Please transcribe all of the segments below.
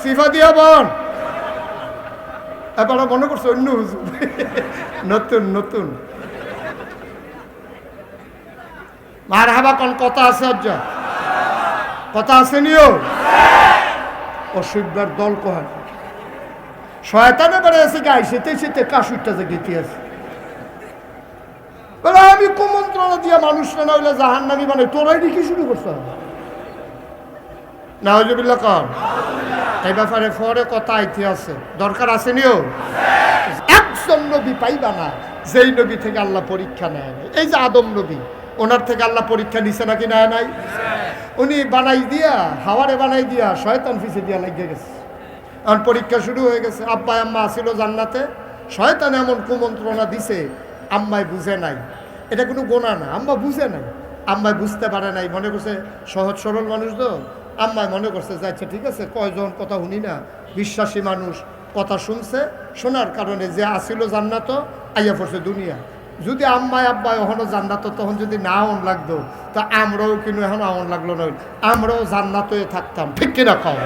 সিফা দিয়া বোন এবার মনে করছে অন্য হুজুর নতুন নতুন মারহাবা কোন কথা আছে অজ্জা কথা আছে নিও অসুবিধার দল কোহান শয়তানে বেড়ে আছে গাই সেতে সেতে কাশুরটা যে গেতে আছে বলে আমি কুমন্ত্রণা দিয়া মানুষ না হইলে জাহান্নামী মানে তোরাই কি শুরু করছ নাউজুবিল্লাহ কর এই ব্যাপারে পরে কথা আইতে আছে দরকার আছে নিও একজন নবী পাইবা না যেই নবী থেকে আল্লাহ পরীক্ষা নেয় নাই এই যে আদম নবী ওনার থেকে আল্লাহ পরীক্ষা নিছে নাকি নেয় নাই উনি বানাই দিয়া হাওয়ারে বানাই দিয়া শয়তান ফিসে দিয়া লাগিয়ে গেছে আর পরীক্ষা শুরু হয়ে গেছে আব্বা আম্মা আসিল জান্নাতে শয়তান এমন কুমন্ত্রণা দিছে আম্মায় বুঝে নাই এটা কোনো গোনা না আম্মা বুঝে নাই আম্মায় বুঝতে পারে নাই মনে করছে সহজ সরল মানুষ তো আম্মায় মনে করছে যে আচ্ছা ঠিক আছে কয়জন কথা শুনি না বিশ্বাসী মানুষ কথা শুনছে শোনার কারণে যে আসিল জান্নাত আইয়া পড়ছে দুনিয়া যদি আম্মায় আব্বায় এখনো জান্নাত তখন যদি না অন লাগতো তা আমরাও কিন্তু এখন আমন লাগলো না আমরাও জান্নাতে থাকতাম ঠিক কিনা খাও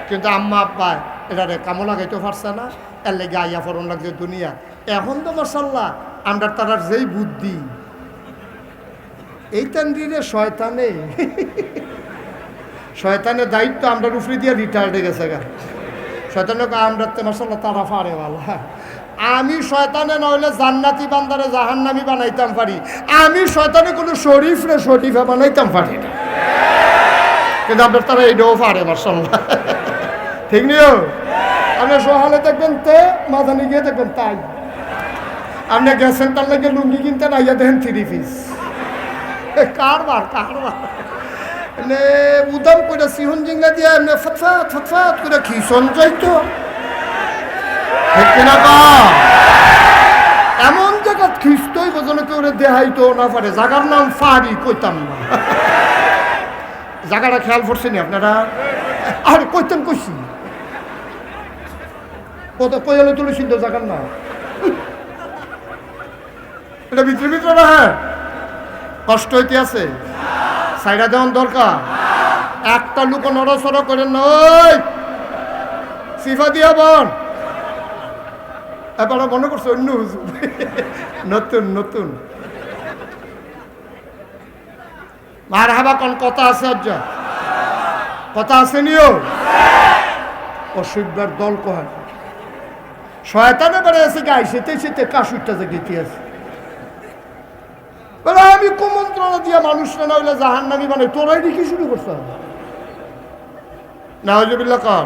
কিন্তু আম্মা আব্বায় এটারে কামো লাগাইতে পারছে না এর লেগে আইয়া ফরন লাগছে দুনিয়া এখন তো মাশাল্লাহ আমরা তারার যেই বুদ্ধি এই তান্ডিরে শয়তানের দায়িত্ব আমরা রুফরি দিয়ে রিটায়ার্ড হয়ে গেছে গা শয়তানের আমরা মাশাল্লাহ তারা পারে ভালো আমি শয়তানে নইলে জান্নাতি বান্দারে জাহান্নামী বানাইতাম পারি আমি শয়তানে কোনো শরীফরে শরীফা বানাইতাম পারি না কিন্তু আপনার তারা এইটাও পারে মাশাল্লাহ ঠিক নিও আপনি সহালে দেখবেন তে মাঝানি গিয়ে দেখবেন তাই আপনি গেছেন তার লাগে লুঙ্গি কিনতে নাইয়া দেখেন 3 পিস কারবার উদাম করে সিহন জিঙ্গা দিয়ে এমনি ফটফাট করে খিসন যাইতো এমন জায়গা খ্রিস্টই বোঝানো কেউ দেহাইতো না পারে জায়গার নাম ফারি কইতাম না জায়গাটা খেয়াল করছেন আপনারা আরে কইতেন কইছি কত কইলে তুলেছিল তো জায়গার নাম এটা ভিতরে না হ্যাঁ কষ্ট হইতে আছে সাইডা দেওয়ার দরকার একটা লোক নড়াচড়া করেন না ওই সিফা দিয়া বোন এবার মনে করছে অন্য হুজুর নতুন নতুন মারহাবা কোন কথা আছে অজ্জা কথা আছে নিও অসুবিধার দল কোহান শয়তানে বেড়ে আছে গাই সেতে সেতে কাশুরটা যে গেতে আছে বলে আমি কুমন্ত্রণা দিয়া মানুষ না হইলে জাহান্নামী মানে তোরাই কি শুরু করছ নাউজুবিল্লাহ কর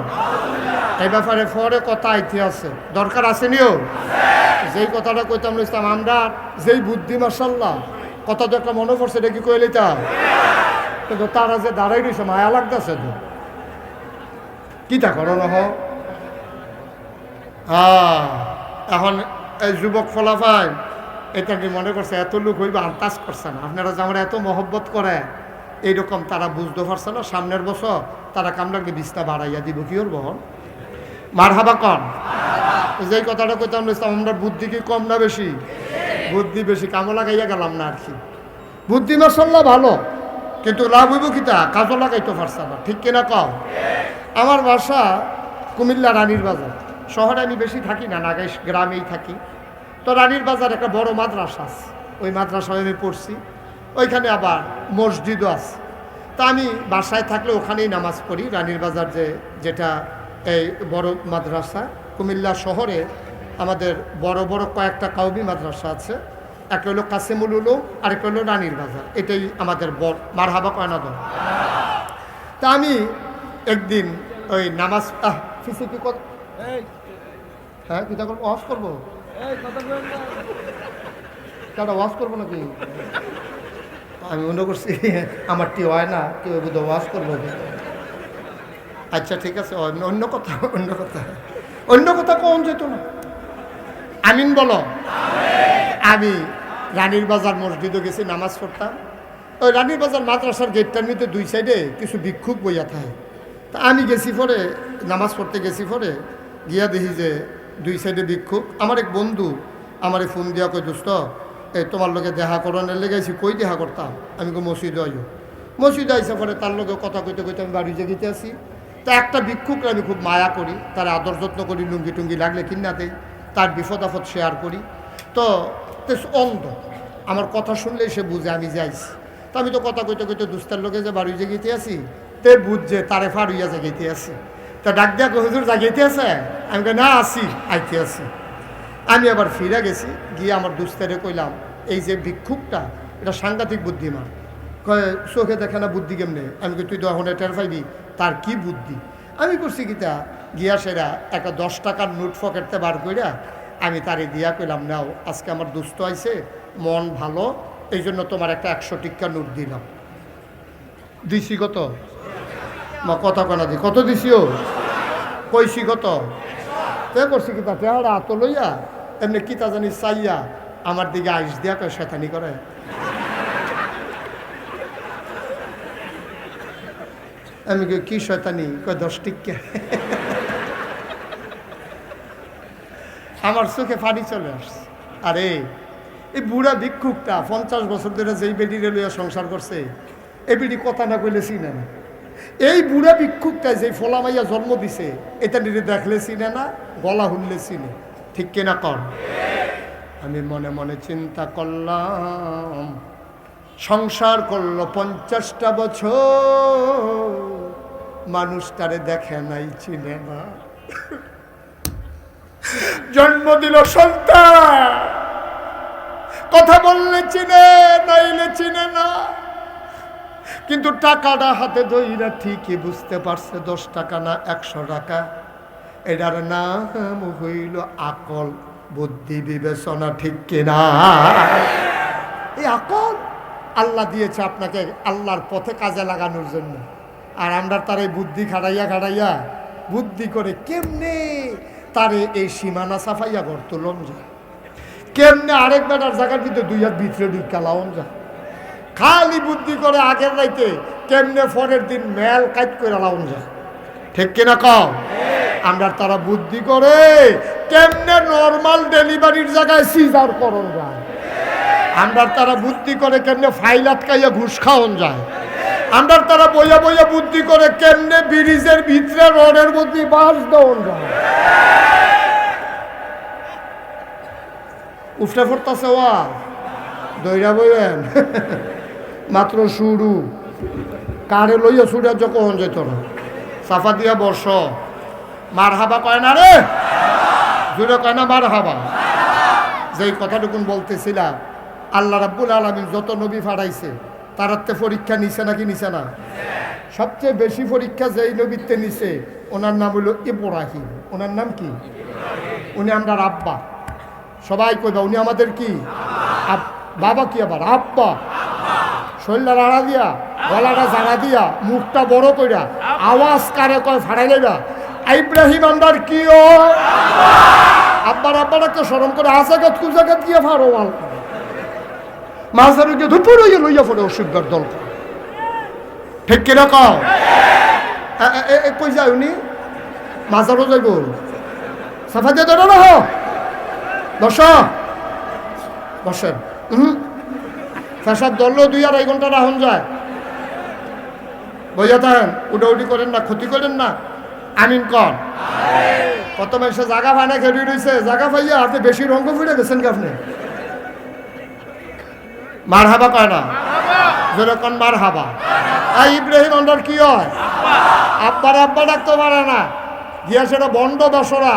এই ব্যাপারে পরে কথা আইতে আছে দরকার আছে নিও যেই কথাটা কইতাম ইসলাম আমরা যেই বুদ্ধি মাশাল্লাহ কথা তো একটা মনে পড়ছে এটা কি কই লইতাম কিন্তু তারা যে দাঁড়াই রয়েছে মায়া লাগতেছে তো কি তা করো না এখন এই যুবক ফলাফাই এটা কি মনে করছে এত লোক হইবা আন্দাজ করছে না আপনারা যে আমরা এত মহব্বত করে এইরকম তারা বুঝতে পারছে না সামনের বছর তারা কামলাকে বিস্তা বাড়াইয়া দিব কি ওর বহন মারহাবা কন যেই কথাটা কইতাম ইসলাম আমরা বুদ্ধি কি কম না বেশি বুদ্ধি বেশি কামও লাগাইয়া গেলাম না আর কি বুদ্ধি মাশাল্লাহ ভালো কিন্তু লাভ হইব কিতা কাজও লাগাইতে পারছে না ঠিক কিনা কও আমার বাসা কুমিল্লা রানীর বাজার শহরে আমি বেশি থাকি না নাগাই গ্রামেই থাকি তো রানীর বাজার একটা বড় মাদ্রাসা আছে ওই মাদ্রাসায় আমি পড়ছি ওইখানে আবার মসজিদও আছে তা আমি বাসায় থাকলে ওখানেই নামাজ পড়ি রানীর বাজার যেটা এই বড় মাদ্রাসা কুমিল্লা শহরে আমাদের বড় বড় কয়েকটা কাউমি মাদ্রাসা আছে একটা হলো কাসিমুল উলুম আরেকটা হলো রানীর বাজার এটাই আমাদের বড় মারহাবা কয়না দল তা আমি একদিন ওই নামাজ ফিসে কি কত হ্যাঁ কিতা করবো ওয়াজ করবো কেন ওয়াজ করবো নাকি আমি মনে করছি আমার টি হয় না কেউ বোধ ওয়াজ করবো আচ্ছা ঠিক আছে অন্য কথা কম যেত না আমিন বলো আমি রানীর বাজার মসজিদে গেছি নামাজ পড়তাম ওই রানীর বাজার মাদ্রাসার গেটটার মধ্যে দুই সাইডে কিছু ভিক্ষুক বইয়া থাকে তা আমি গেছি পরে নামাজ পড়তে গেছি পরে গিয়া দেখি যে দুই সাইডে ভিক্ষুক আমার এক বন্ধু আমারে ফোন দিয়া কই দোস্ত এই তোমার লোকে দেখা করানোর লেগেছি কই দেখা করতাম আমি কই মসজিদে আইও মসজিদে আইসা পরে তার লোকে কথা কইতে কইতে আমি বাড়ি যেতে আসি তা একটা ভিক্ষুককে আমি খুব মায়া করি, তার আদর যত্ন করি, লুঙ্গি টুঙ্গি লাগলে কিনা দেই, তার বিপদ আপদ শেয়ার করি। তো অন্ধ, আমার কথা শুনলেই সে বুঝে আমি যাইছি। তো আমি তো কথা কইতে কইতে দুস্তার লোকে যে বাড়ি জাগিতে আছি, তে বুঝছে তারে ফাড়ুইয়া জাগাইতে আছি। তা ডাক দিয়া হুজুর জাগাইতে আছে? আমি কই না, আসি, আইতে আছি। আমি আবার ফিরে গেছি, গিয়ে আমার দুস্তারে কইলাম, এই যে ভিক্ষুকটা এটা সাংঘাতিক বুদ্ধিমান। কয় চোখে দেখে না বুদ্ধি কেমনে? আমি কই তুই তো এখন টের পাইবি তার কি বুদ্ধি। আমি করছি কিতা, গিয়া সেরা একটা 10 টাকার নোট পকেটতে বার কইরা আমি তারে দিয়া কইলাম, নাও আজকে আমার দুস্থ আইছে, মন ভালো, এই জন্য তোমার একটা 100 টিক্কা নোট দিলাম। দিছি কত? মা কথা কনা দি কত দিছিও? কইছি কত? তে করছি কিতা টেহারা হাত লইয়া এমনি কিতা জানি চাইয়া আমার দিকে আইস দিয়া কয় শয়তানি করে। আমি কই কি শয়তানি? কয় 10 টিক্কা। আমার চোখে পানি চলে আসছে। আরে এই বুড়া ভিক্ষুকটা 50 বছর ধরে যেই বেডিরে লইয়া সংসার করছে, এই বেডি কথা না কইলে চিনে না। এই বুড়া ভিক্ষুকটা যে ফলা মাইয়া জন্ম দিছে, এটা নিয়ে দেখলে চিনে না, গলা হুললে চিনে। ঠিক কিনা কর? আমি মনে মনে চিন্তা করলাম, সংসার করলো 50টা বছর, মানুষ তারে দেখে নাই, চিনে না। জন্ম দিল সন্তান, কথা বললে চিনে, নাইলে চিনে না। কিন্তু টাকাটা হাতে ধইরা ঠিকই বুঝতে পারছে 10 টাকা না 100 টাকা। এটার নাম হইল আকল, বুদ্ধি, বিবেচনা। ঠিক কিনা? এই আকল আল্লাহ দিয়েছে আপনাকে আল্লাহর পথে কাজে লাগানোর জন্য। আর আমরা তার এই বুদ্ধি খাড়াইয়া বুদ্ধি করে কেমনে তারে এই সীমানা সাফাইয়া ঘর তোলন যায়, কেমনে আরেক বেটার জায়গার ভিতরে 2 হাত ভিতরে ঢুকা লাউন যায়। খালি বুদ্ধি করে আগের রাইতে কেমনে পরের দিন মেল কাট করে লাউন যায়। ঠিক কিনা কম? আমরা তারা বুদ্ধি করে কেমনে নর্মাল ডেলিভারির জায়গায় সিজার করন যায়। আমরা তারা বুদ্ধি করে কেমনে ফাইল আটকাইয়া ঘুষ খাওয়ান যায়। আমরা তারা বইয়া বইয়া বুদ্ধি করে কেমনে ব্রিজের ভিতরে রডের মধ্যে বাস দেওয়ান যায়। উফটা ফুটতাছে ওয়া দইরা বইবেন মাত্র শুরু। কারে লইয়া ছুটে যখন যেত না, সাফা দিয়া বর্ষ। মার হাবা কয় না রে, জুড়ে কয় না মার হাবা। যেই কথাটুকুন বলতেছিলাম, আল্লাহ রাব্বুল আলামিন যত নবী ফাড়াইছে তারাতে পরীক্ষা নিছে নাকি নিছে না? সবচেয়ে বেশি পরীক্ষা যেই নবীতে নিছে ওনার নাম হলো ইব্রাহিম। ওনার নাম কি? উনি আমরা আব্বা। সবাই কইবা উনি আমাদের কি বাবা? কি আবার আব্বা? শরীরটা রাড়া দিয়া, গলাটা জানা দিয়া, মুখটা বড় কইরা আওয়াজ কারে কয় ফাড়াই লইবা, ইব্রাহিম আমরার কি? ও আব্বার আব্বাটাকে স্মরণ করে আজাগাত কুজাগাত গিয়ে ফাড়ো মাল মাঝারে গিয়ে ধুপুর হইয়া লইয়া পড়ে অসুবিধার দল। ঠিক কিনা কও? কই যায় উনি? মাজারও যাইব। সাফা দিয়ে ধরে না বস বসেন। ফেসার ধরলেও 2-2.5 ঘন্টা রাহন যায়। বইয়া থাকেন, উডাউডি করেন না, ক্ষতি করেন না। আমিন কন। কত মানুষে জাগা ফানা খেলি রয়েছে, জাগা পাইয়া আপনি বেশি রঙ্গ ফিরে গেছেন কি? আপনি মার হাবা কয় না, যেরকম মার হাবা। আর ইব্রাহিম আন্ডার কি হয়? আব্বার আব্বা ডাকতে পারে না, গিয়া সেটা বন্ড দশরা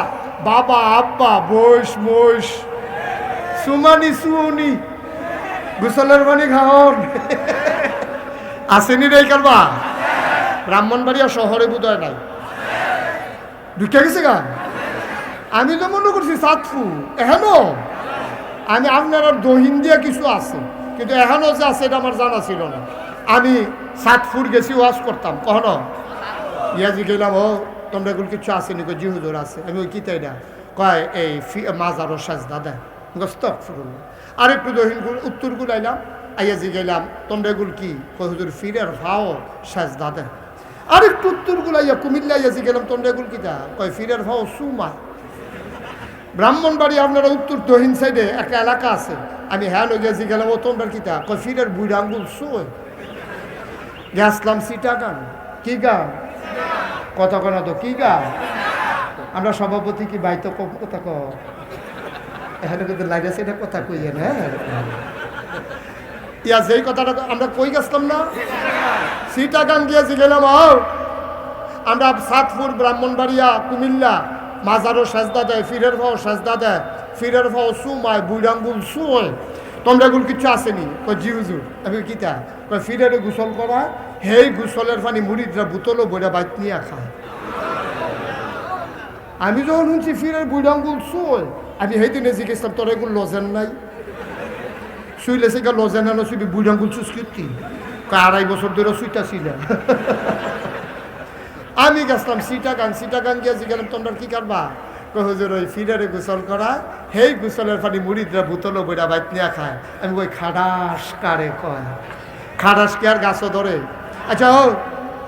বাবা আব্বা বৈশ মৈশ সুমানি সুনি গুসলের পানি খাওন আসেনি রে কারবা। ব্রাহ্মণবাড়িয়া শহরে বোধহয় নাই, ঢুকে গেছে গা। আমি তো মনে করছি সাতফু এখনো। আমি আপনার দহিন দিয়া কিছু আছে, কিন্তু এখনো যে আছে এটা আমার জানা ছিল না। আমি সাতফুর গেছি ওয়াজ করতাম, কখনো ইয়াজি গেলাম, ও তোমরা এগুলো কিছু আসেনি? জি হুজুর আছে। আমি ওই কিতা এটা কয় এই মাজারও সাজদা দেয় গস্ত। আর একটু দহিন উত্তর গুলাইলাম, আইয়াজি গেলাম তোমরা এগুলো কি? কয় হুজুর ফিরের ভাও সাজদা দেয়। আর একটু উত্তর গুলাইয়া কুমিল্লা আইয়াজি গেলাম, তোমরা এগুলো কিতা? কয় ফিরের ভাও সুমা। ব্রাহ্মণবাড়ি আপনারা উত্তর দহিন সাইডে একটা এলাকা আছে, আমি হ্যাঁ গেছি গেলাম, ও তোমরা কিতা? কয় ফিরের বুড়ি আঙ্গুল সোয়। গেছলাম সিটা গান। কি গান? কথা কেন তো কি গা আমরা সভাপতি কি বাইতো কথা ক এখানে কিন্তু লাগে সেটা কথা কইয়ে না ইয়া যেই কথাটা আমরা কই গেছিলাম না সিটাগাং গিয়েছি গেলাম আমরা সাতপুর ব্রাহ্মণবাড়িয়া কুমিল্লা মাজারও সাজদা দেয় ফিরের ভাও সাজদা দেয় ফিরের ভাও সুমায় বুড়াঙ্গুল সুয় তোমরা এগুলো কিছু আসেনি কই জি হুজুর আমি কিতা কই ফিরের গোসল করা হেই গোসলের পানি মুড়িদরা বোতলও বইরা বাইক নিয়ে খায় আমি যখন শুনছি ফিরের বুড়াঙ্গুল সুয় আমি সেই দিনে জিজ্ঞেসলাম তোর এগুলো লজেন নাই শুইলে সে লজেন আনো শুবি বুড়াঙ্গুল চুস কীর্তি আড়াই বছর ধরে শুইটা ছিল আমি গেছিলাম সিটাগাং গিয়ে গেলাম তোমরা কি করবা হুজুর ওই ফিরারে গোসল করা হেই গোসলের পানি মুড়িদরা বোতলও বইরা বাইক নিয়ে খায় আমি ওই খাডাস কারে কয় খাডাস কে আর গাছও ধরে আচ্ছা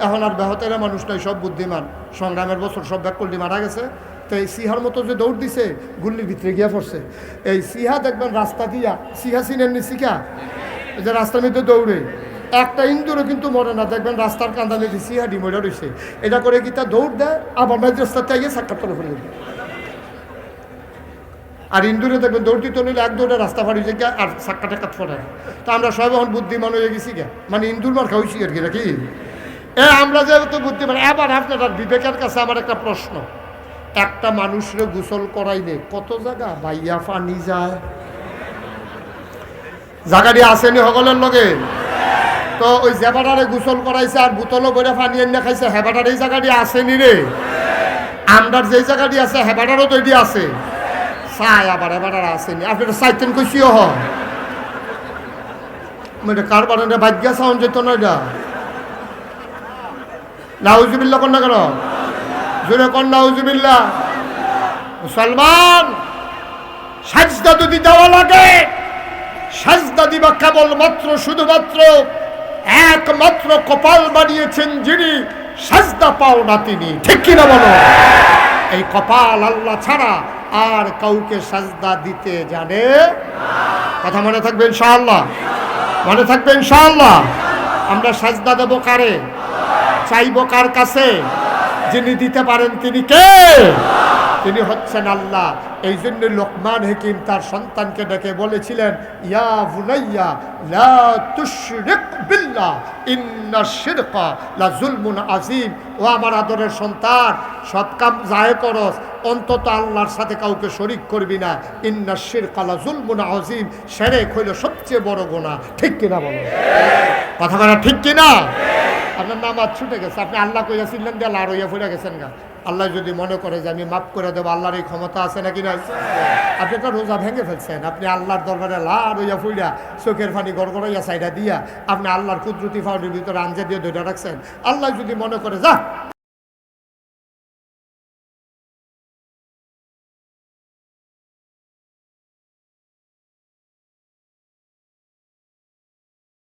এখন আর ব্যাহতেরা মানুষ নয় সব বুদ্ধিমান সংগ্রামের বছর সব ব্যাকল্টি মারা গেছে তো এই সিহার মতো যে দৌড় দিছে গুল্লির ভিতরে গিয়া পড়ছে এই সিহা দেখবেন রাস্তা দিয়া সিহা চিনেননি শিখা যে রাস্তার মধ্যে দৌড়ে একটা ইন্দুরও কিন্তু মরে না দেখবেন রাস্তার কান্দালে যে সিহাডি মরে রয়েছে এটা করে কি তা দৌড় দেয় আবার রাস্তাতে গিয়ে সাক্ষাৎ করে ফেলে দেয় আর ইন্দুরে দেখবেন দৌড় দিতে নিলে এক দৌড়ে রাস্তা ফাড়ি যে গিয়ে আর সাক্ষা টাকাত ফোড়ে তা আমরা সব এখন বুদ্ধিমান হয়ে গেছি গা মানে ইন্দুর মার খাওয়াইছি আর কি নাকি আমরা যেহেতু বুদ্ধিমান এবার আপনার বিবেকের কাছে আমার একটা প্রশ্ন একটা মানুষরে গোসল করাইলে কত জায়গা বাইয়া পানি যায় জায়গাটি আসেনি সকলের লগে তো ওই জেবাটারে গোসল করাইছে আর বোতলও করে পানি এনে খাইছে হেবাটার এই জায়গাটি আসেনি রে আমরার যেই জায়গাটি আছে হেবাটারও তৈরি আছে চাই আবার হেবাটার আসেনি আপনার চাইতেন কইসিও হয় এটা কার বানানে ভাগ্যা সাউন্ড যেত না এটা নাউজুবিল্লা কন্যা কেন জোরে কন্যা নাউজুবিল্লা মুসলমান সাজদা যদি দেওয়া লাগে সাজদা দিবা কেবলমাত্র শুধুমাত্র একমাত্র কপাল বানিয়েছেন যিনি সাজদা পাও না তিনি ঠিক কিনা বলো এই কপাল আল্লাহ ছাড়া আর কাউকে সাজদা দিতে জানে কথা মনে থাকবে ইনশাআল্লাহ মনে থাকবে ইনশাআল্লাহ আমরা সাজদা দেব কারে চাইব কার কাছে যিনি দিতে পারেন তিনি কে তিনি হচ্ছেন আল্লাহ এই জন্য লোকমান হাকিম তার সন্তানকে ডেকে বলেছিলেন ইয়া বুনাইয়া লা তুশরিক বিল্লাহ ইন্নাশ শিরকা লা যুলমুন আযীম ও আমার আদরের সন্তান সৎ কাম যায় করস অন্তত আল্লাহর সাথে কাউকে শরীক করবি না ইন্নাশ শিরকা লা যুলমুন আযীম শিরক হলো সবচেয়ে বড় গুনাহ ঠিক কিনা বলো কথা বলা ঠিক কিনা আপনার নামাজ ছুটে গেছে আপনি আল্লাহ কইয়াছিলেন দিয়ে লার হইয়া ফুরে গেছেন গা আল্লাহ যদি মনে করে যে আমি মাফ করে দেবো আল্লাহর এই ক্ষমতা আছে নাকি নাই আপনি একটা রোজা ভেঙে ফেলছেন আপনি আল্লাহর দরবারে লার হইয়া ফুইরা চোখের পানি গড়গড়াইয়া সাইডা দিয়া আপনি আল্লাহর কুদরতি ফাউডের ভিতরে আঞ্জা দিয়ে ধরে রাখছেন আল্লাহ যদি মনে করে যা